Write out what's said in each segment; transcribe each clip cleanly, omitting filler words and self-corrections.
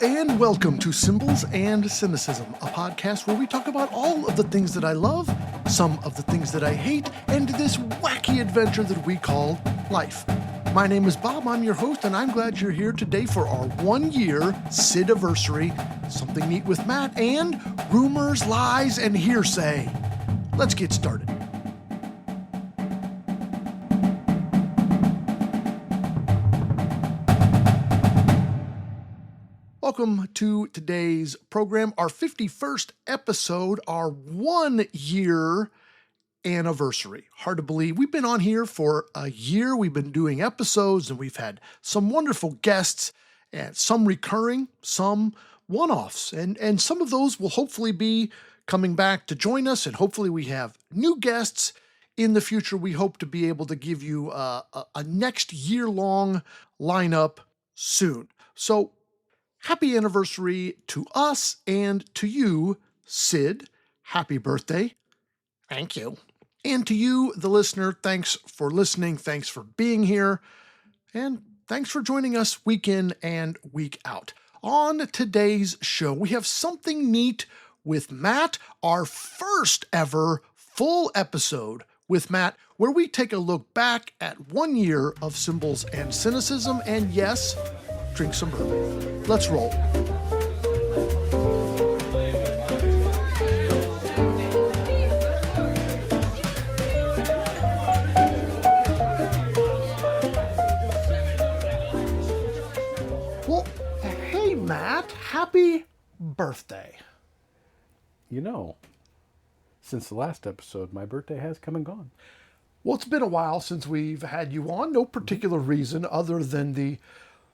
and welcome to Cymbals and Cynicism, a podcast where we talk about all of the things that I love, some of the things that I hate, and this wacky adventure that we call life. My name is Bob, I'm your host, and I'm glad you're here today for our 1-year Cyd-Aversary, something neat with Matt, and rumors, lies, and hearsay. Let's get started. Welcome to today's program, our 51st episode, our 1-year anniversary. Hard to believe. We've been on here for a year. We've been doing episodes and we've had some wonderful guests and some recurring, some one-offs. And some of those will hopefully be coming back to join us, and hopefully we have new guests in the future. We hope to be able to give you a next year-long lineup soon. So happy anniversary to us and to you, Sid. Happy birthday. Thank you. And to you, the listener, thanks for listening. Thanks for being here. And thanks for joining us week in and week out. On today's show, we have something neat with Matt, our first ever full episode with Matt, where we take a look back at 1 year of Cymbals and Cynicism, and yes, drink some bourbon. Let's roll. Well, hey, Matt, happy birthday. You know, since the last episode, my birthday has come and gone. Well, it's been a while since we've had you on. No particular reason other than the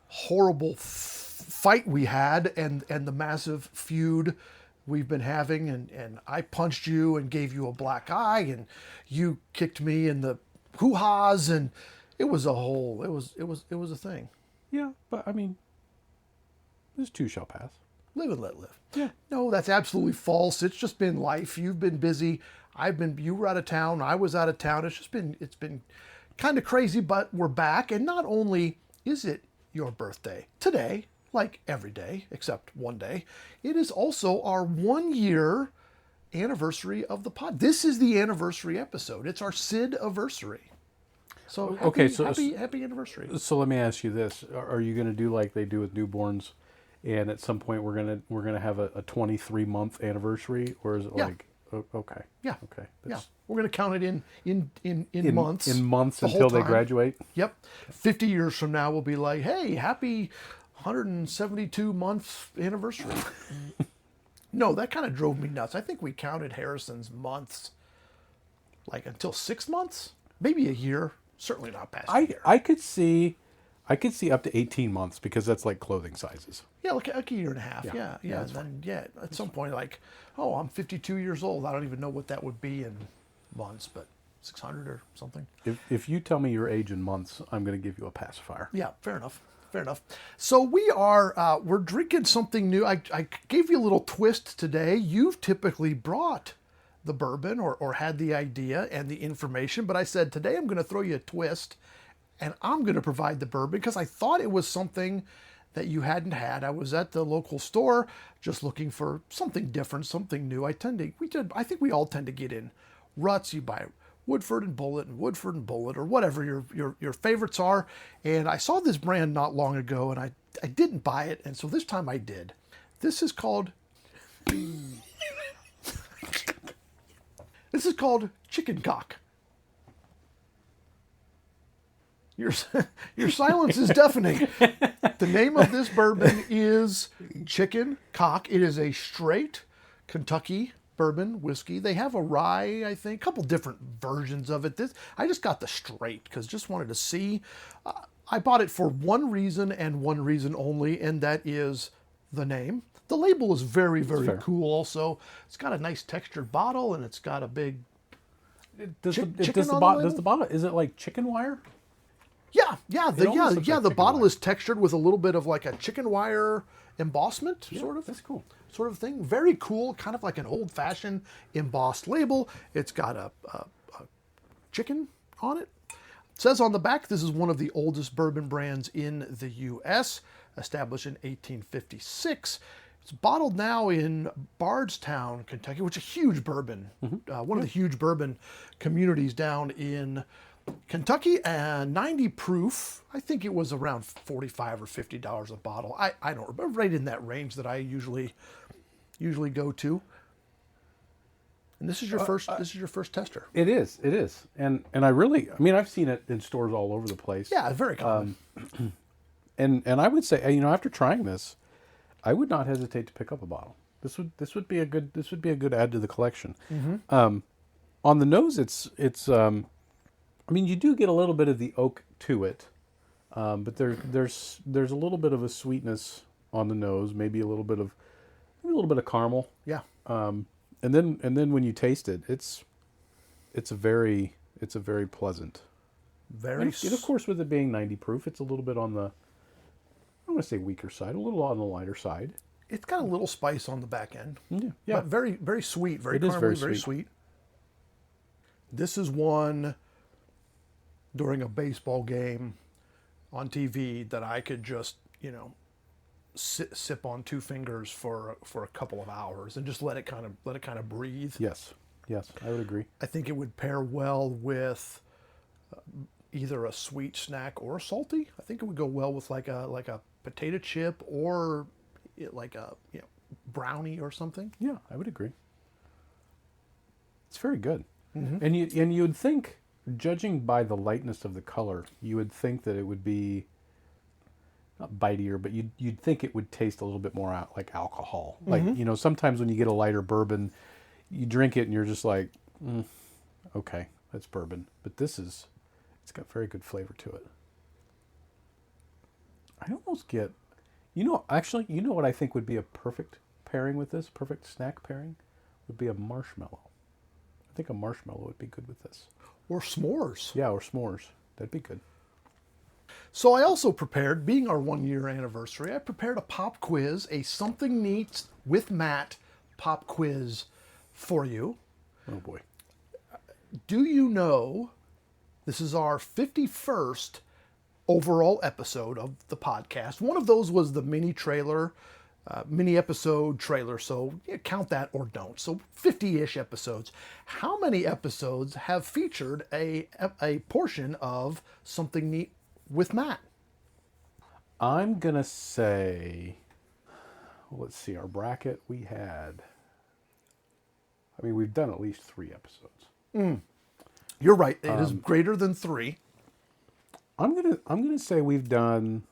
horrible fight we had and the massive feud we've been having, and I punched you and gave you a black eye, and you kicked me in the hoo-has, and it was a thing. Yeah, but I mean, this too shall pass. Live and let live. Yeah. No, that's absolutely false. It's just been life. You've been busy. You were out of town. I was out of town. It's been kind of crazy, but we're back. And not only is it your birthday today, like every day, except one day, it is also our 1-year anniversary of the pod. This is the anniversary episode. It's our Cyd-Aversary. So happy anniversary. So let me ask you this: are you going to do like they do with newborns, and at some point we're gonna have a 23-month anniversary, or is it like okay? Yeah. Okay. Yeah. We're going to count it in months. In months until they graduate? Yep. 50 years from now, we'll be like, hey, happy 172 month anniversary. No, that kind of drove me nuts. I think we counted Harrison's months like until 6 months, maybe a year. Certainly not past a year. I could see up to 18 months because that's like clothing sizes. Yeah, like a year and a half. Yeah. And then, at some point, like, oh, I'm 52 years old. I don't even know what that would be in months, but 600 or something. If you tell me your age in months, I'm going to give you a pacifier. Yeah, fair enough. So we're drinking something new. I gave you a little twist today. You've typically brought the bourbon or had the idea and the information, but I said today I'm going to throw you a twist and I'm going to provide the bourbon because I thought it was something that you hadn't had. I was at the local store just looking for something different, something new. I think we all tend to get in ruts. You buy Woodford and Bullet or whatever your favorites are. And I saw this brand not long ago and I didn't buy it. And so this time I did. This is called Chicken Cock. Your silence is deafening. The name of this bourbon is Chicken Cock. It is a straight Kentucky bourbon whiskey. They have a rye, I think, a couple different versions of it. I just got the straight because just wanted to see. I bought it for one reason and one reason only, and that is the name. The label is very, very cool also. It's got a nice textured bottle and it's got a big chicken on the bottle, is it like chicken wire? Yeah. The bottle is textured with a little bit of like a chicken wire embossment, sort of. That's cool. Sort of thing. Very cool, kind of like an old-fashioned embossed label. It's got a chicken on it. It says on the back, this is one of the oldest bourbon brands in the U.S., established in 1856. It's bottled now in Bardstown, Kentucky, which is a huge bourbon, one of the huge bourbon communities down in Kentucky, and 90 proof. I think it was around $45 or $50 a bottle. I don't remember, right in that range that I usually go to. And this is your first. This is your first tester. It is. And I've seen it in stores all over the place. Yeah, it's very common. And I would say, after trying this, I would not hesitate to pick up a bottle. This would be a good add to the collection. On the nose, it's you do get a little bit of the oak to it, but there's a little bit of a sweetness on the nose, maybe a little bit of caramel. Yeah. And then when you taste it, it's a very pleasant. And of course, with it being 90 proof, it's a little bit on the, I'm going to say weaker side, a little on the lighter side. It's got a little spice on the back end. Yeah. But very, very sweet, very It is caramely, very very sweet. This is one during a baseball game on TV that I could just, sip on two fingers for a couple of hours and just let it kind of breathe. Yes, I would agree. I think it would pair well with either a sweet snack or a salty. I think it would go well with like a potato chip or like a brownie or something. Yeah, I would agree. It's very good. And you would think, judging by the lightness of the color, you would think that it would be not bitier, but you'd think it would taste a little bit more like alcohol. Like, sometimes when you get a lighter bourbon, you drink it and you're just like, okay, that's bourbon. But it's got very good flavor to it. I almost get, what I think would be a perfect pairing with this, perfect snack pairing, would be a marshmallow. I think a marshmallow would be good with this. Or s'mores. Yeah, or s'mores. That'd be good. So I also prepared, being our 1 year anniversary, I prepared a pop quiz, a Something Neat with Matt pop quiz for you. Oh boy. Do you know, this is our 51st overall episode of the podcast. One of those was the mini episode trailer, so count that or don't. So 50-ish episodes. How many episodes have featured a portion of Something Neat with Matt? I'm going to say, let's see, our bracket we had, we've done at least 3 episodes. You're right. It is greater than 3. I'm gonna say we've done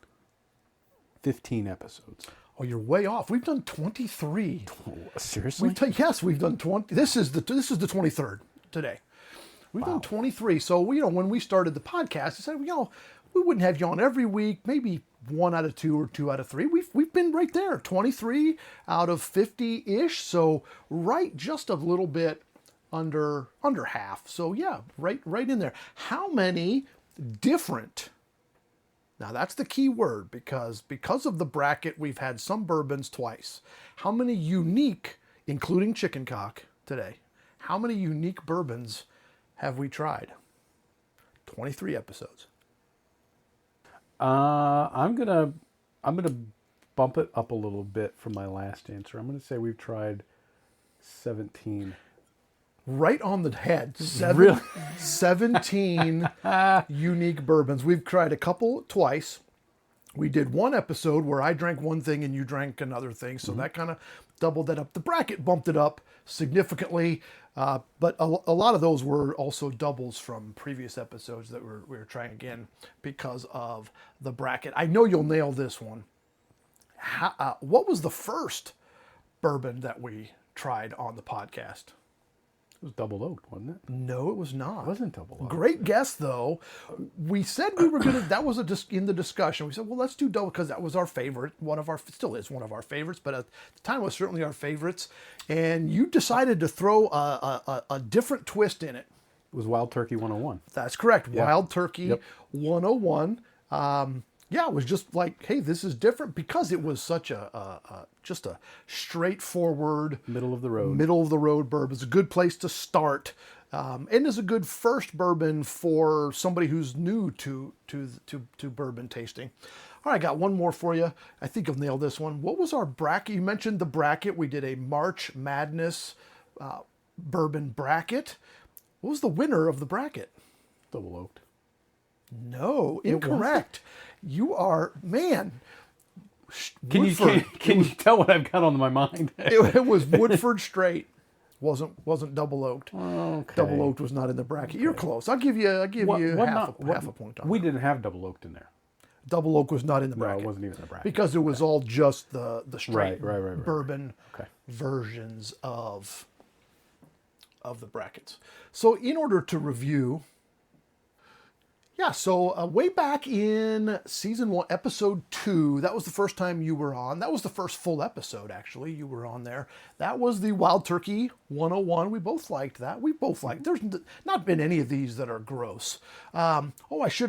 15 episodes. Oh, you're way off. We've done 23. Oh, seriously? Yes, we've done 20. This is the 23rd today. We've done 23. So when we started the podcast, I said, we wouldn't have you on every week. Maybe 1 out of 2 or 2 out of 3. We've been right there, 23 out of 50-ish. So right, just a little bit under half. So yeah, right in there. How many different? Now that's the key word, because of the bracket, we've had some bourbons twice. How many unique, including chicken cock today, how many unique bourbons have we tried? 23 episodes. I'm gonna bump it up a little bit from my last answer. I'm gonna say we've tried 17. Right on the head. Really? 17 unique bourbons. We've tried a couple twice. We did one episode where I drank one thing and you drank another thing, so that kind of doubled that up. The bracket bumped it up significantly, but a lot of those were also doubles from previous episodes that we were trying again because of the bracket. I know you'll nail this one. What was the first bourbon that we tried on the podcast? It was double oaked, wasn't it? No, it was not. It wasn't double oaked. Great guess, though. We said we were gonna. That was in the discussion. We said, well, let's do double because that was our favorite. Still is one of our favorites, but at the time it was certainly our favorites. And you decided to throw a different twist in it. It was Wild Turkey 101. That's correct. Yep. Wild Turkey 101. Yeah, it was just like, hey, this is different because it was such just a straightforward Middle of the road bourbon. It's a good place to start and is a good first bourbon for somebody who's new to bourbon tasting. All right, I got one more for you. I think I've nailed this one. What was our bracket? You mentioned the bracket. We did a March Madness bourbon bracket. What was the winner of the bracket? Double oaked. No, incorrect. You are, man. Can you tell what I've got on my mind? It was Woodford Straight. Wasn't double oaked. Okay. Double oaked was not in the bracket. Okay. You're close. I'll give you half a point on We that. didn't have double oaked in there. Double oak was not in the bracket. No, it wasn't even in the bracket. Because it was all just the straight right. bourbon Okay. versions of the brackets. So in order to review, so way back in season 1, episode 2, that was the first time you were on. That was the first full episode, actually. You were on there. That was the Wild Turkey 101. We both liked that. We both liked. There's not been any of these that are gross. I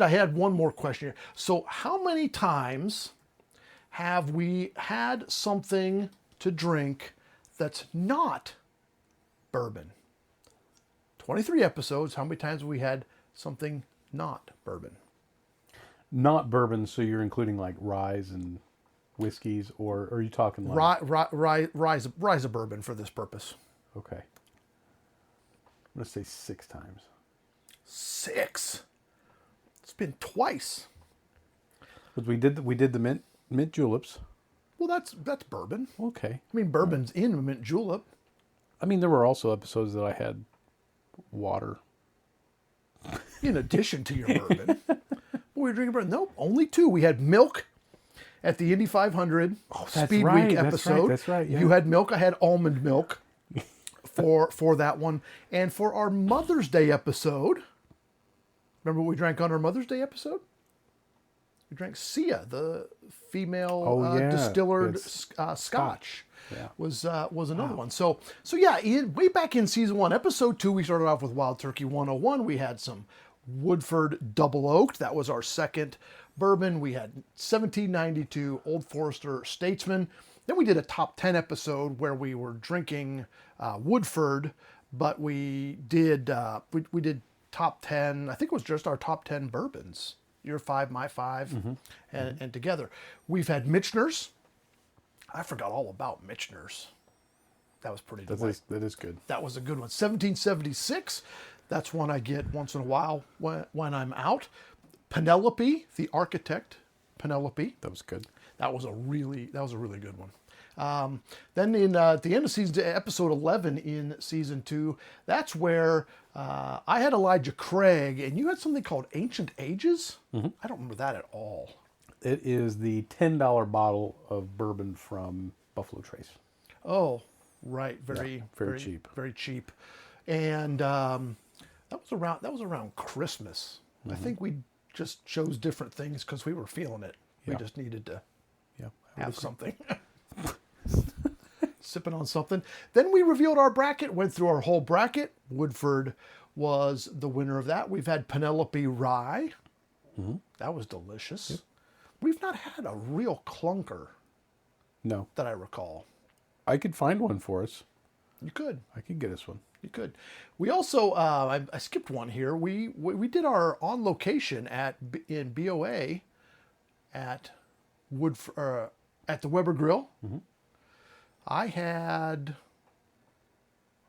had one more question here. So how many times have we had something to drink that's not bourbon? 23 episodes. How many times have we had something not bourbon? Not bourbon, so you're including like ryes and whiskeys, or are you talking like... Rise of bourbon for this purpose. Okay. I'm going to say 6 times. 6? It's been twice. Because we did the mint juleps. Well, that's bourbon. Okay. I mean, bourbon's in mint julep. I mean, there were also episodes that I had water. In addition to your bourbon. What were you drinking bourbon? Nope, only 2. We had milk at the Indy 500 Speed Week episode. That's right. Yeah. You had milk. I had almond milk for that one. And for our Mother's Day episode, remember what we drank on our Mother's Day episode? We drank Sia, the female distillered Scotch. Yeah. Was another one. So way back in season 1, episode 2, we started off with Wild Turkey 101. We had some Woodford Double Oaked. That was our second bourbon. We had 1792 Old Forester Statesman. Then we did a top 10 episode where we were drinking Woodford, but we did we did top 10. I think it was just our top 10 bourbons. Your 5, my 5, and together. We've had Michener's. I forgot all about Michener's. That was pretty good. That is good. That was a good one. 1776. That's one I get once in a while when I'm out. Penelope, the architect. Penelope. That was good. That was a really good one. Then in at the end of season, episode 11 in season 2, that's where I had Elijah Craig, and you had something called Ancient Ages. I don't remember that at all. It is the $10 bottle of bourbon from Buffalo Trace. Oh, right, very cheap, very cheap, and that was around Christmas. I think we just chose different things because we were feeling it. Yeah. We just needed to have something. Sipping on something. Then we revealed our bracket, went through our whole bracket. Woodford was the winner of that. We've had Penelope Rye. That was delicious. Yep. We've not had a real clunker. No. That I recall. I could find one for us. You could. I could get us one. You could. We also, I skipped one here. We did our on location in BOA at at the Weber Grill. I had,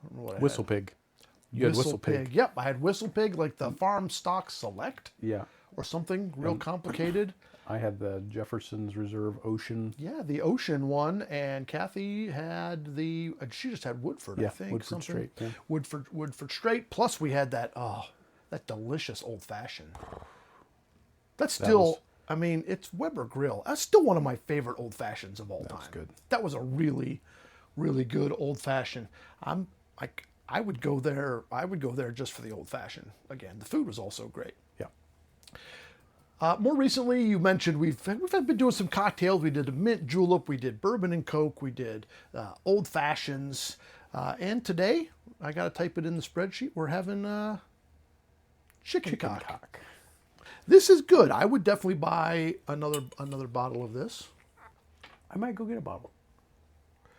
I don't know what I Whistle had. Pig. You had Whistle Pig. Yep, I had Whistle Pig, like the Farm Stock Select. Yeah. Or something real complicated. I had the Jefferson's Reserve Ocean. Yeah, the Ocean one, and Kathy had she just had Woodford, I think. Woodford Straight. Yeah. Woodford Straight. Plus we had that delicious old fashioned. That's still, it's Weber Grill. That's still one of my favorite old fashions of all time. That's good. That was a really, really good old fashioned. I would go there. I would go there just for the old fashioned. Again, the food was also great. Yeah. More recently, you mentioned we've been doing some cocktails. We did a mint julep, we did bourbon and Coke, we did old fashions, and today I got to type it in the spreadsheet. We're having chicken cock. This is good. I would definitely buy another bottle of this. I might go get a bottle.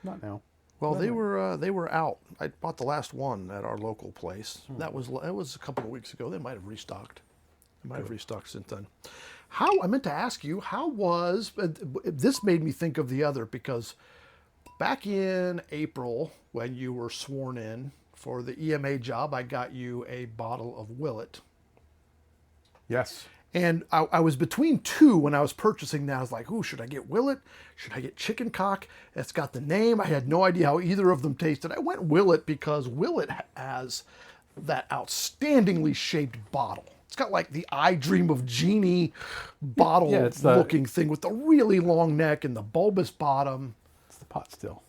Not now. Well, they were out. I bought the last one at our local place. That was a couple of weeks ago. They might have restocked. Since then. I meant to ask you, how was this? Made me think of the other, because back in April when you were sworn in for the EMA job, I got you a bottle of Willet. Yes. And I was between two when I was purchasing that. I was like, ooh, should I get Willet? Should I get Chicken Cock? It's got the name. I had no idea how either of them tasted. I went Willet because Willet has that outstandingly shaped bottle. It's got like the I Dream of Jeannie bottle looking thing with the really long neck and the bulbous bottom. It's the pot still.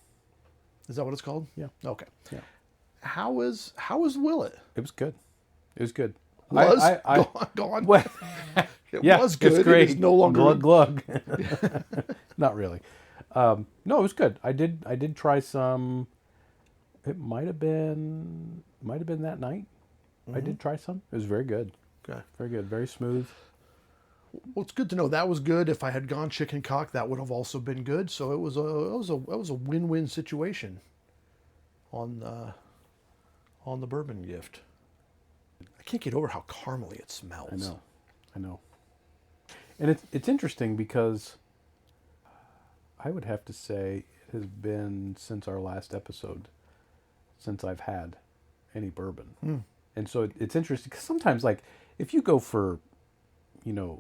Is that what it's called? Yeah. Okay. Yeah. How is Willet? It was good. It was good. Go on. Well, It was good. It's great. It is no longer glug. Not really. No, it was good. I did try some. It might have been that night. I did try some. It was very good. Okay. Very good. Very smooth. Well, it's good to know that was good. If I had gone Chicken Cock, that would have also been good. So it was a win-win situation on the bourbon gift. I can't get over how caramely it smells. I know. And it's interesting because I would have to say it has been since our last episode since I've had any bourbon. And so it's interesting because sometimes, like, if you go for,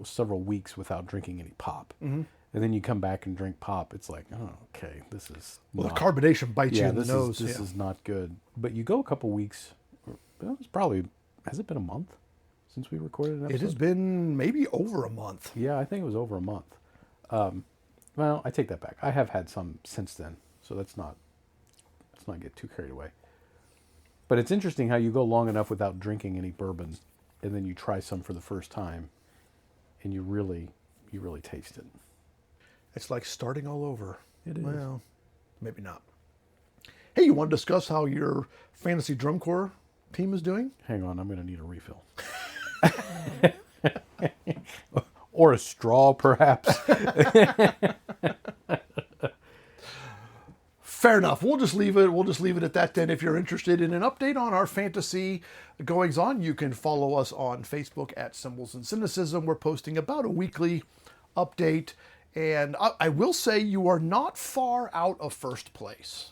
several weeks without drinking any pop, and then you come back and drink pop, it's like, oh, okay, this is the carbonation bites you in the nose. This is not good. But you go a couple weeks, it's probably, has it been a month since we recorded an episode? It has been maybe over a month. Yeah, I think it was over a month. Well, I take that back. I have had some since then, so let's not get too carried away. But it's interesting how you go long enough without drinking any bourbon, and then you try some for the first time, and you really taste it. It's like starting all over. It is. Well, maybe not. Hey, you want to discuss how your fantasy drum corps team is doing? Hang on, I'm going to need a refill. Or a straw, perhaps. Fair enough. We'll just leave it at that then. If you're interested in an update on our fantasy goings on, you can follow us on Facebook at Cymbals and Cynicism. We're posting about a weekly update. And I will say you are not far out of first place.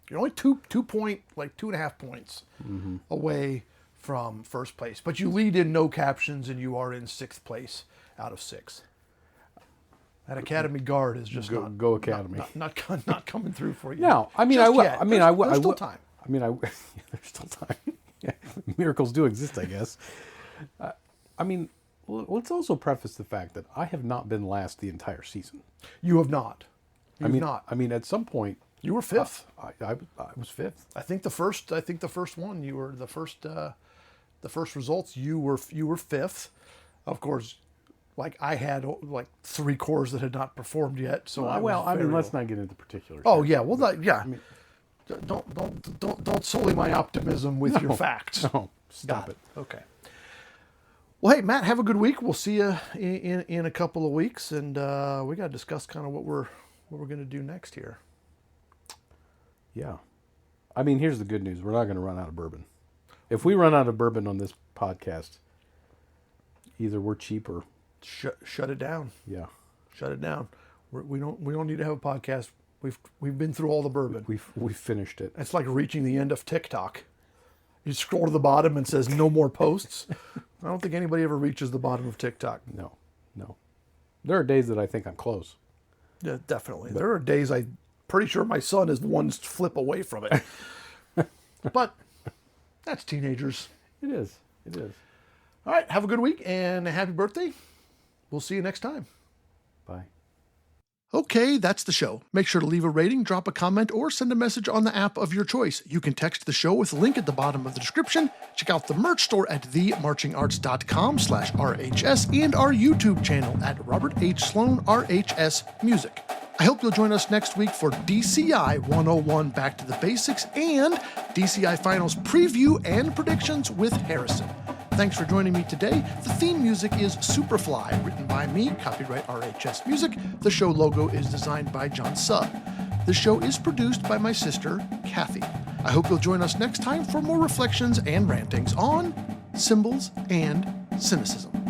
You're only 2.5 points away from first place. But you lead in no captions and you are in sixth place out of 6. That Academy Guard is just go Academy. Not coming through for you. No, I mean, there's still time. I mean, there's still time. Yeah, miracles do exist, I guess. I mean, let's also preface the fact that I have not been last the entire season. You have not. I mean, at some point you were 5th. I was 5th. I think the first one you were the first results you were 5th. Of course, like I had like 3 cores that had not performed yet. So let's not get into particulars. Oh yeah, well yeah. I mean, don't sully my optimism with your facts. No, stop it. Okay. Well, hey Matt, have a good week. We'll see you in a couple of weeks, and we got to discuss kind of what we're going to do next here. Yeah, I mean, here's the good news: we're not going to run out of bourbon. If we run out of bourbon on this podcast, either we're cheap or shut it down. Yeah, shut it down. We don't need to have a podcast. We've been through all the bourbon. We've finished it. It's like reaching the end of TikTok. You scroll to the bottom and it says no more posts. I don't think anybody ever reaches the bottom of TikTok. No. There are days that I think I'm close. Yeah, definitely. There are days I'm pretty sure my son is one flip away from it. But that's teenagers. It is. All right. Have a good week and happy birthday. We'll see you next time. Bye. Okay, that's the show. Make sure to leave a rating, drop a comment, or send a message on the app of your choice. You can text the show with a link at the bottom of the description. Check out the merch store at themarchingarts.com/RHS and our YouTube channel at Robert H. Sloan RHS Music. I hope you'll join us next week for DCI 101 Back to the Basics and DCI Finals preview and predictions with Harrison. Thanks for joining me today. The theme music is Superfly, written by me, copyright RHS Music. The show logo is designed by John Sudd. The show is produced by my sister, Kathy. I hope you'll join us next time for more reflections and rantings on Cymbals and Cynicism.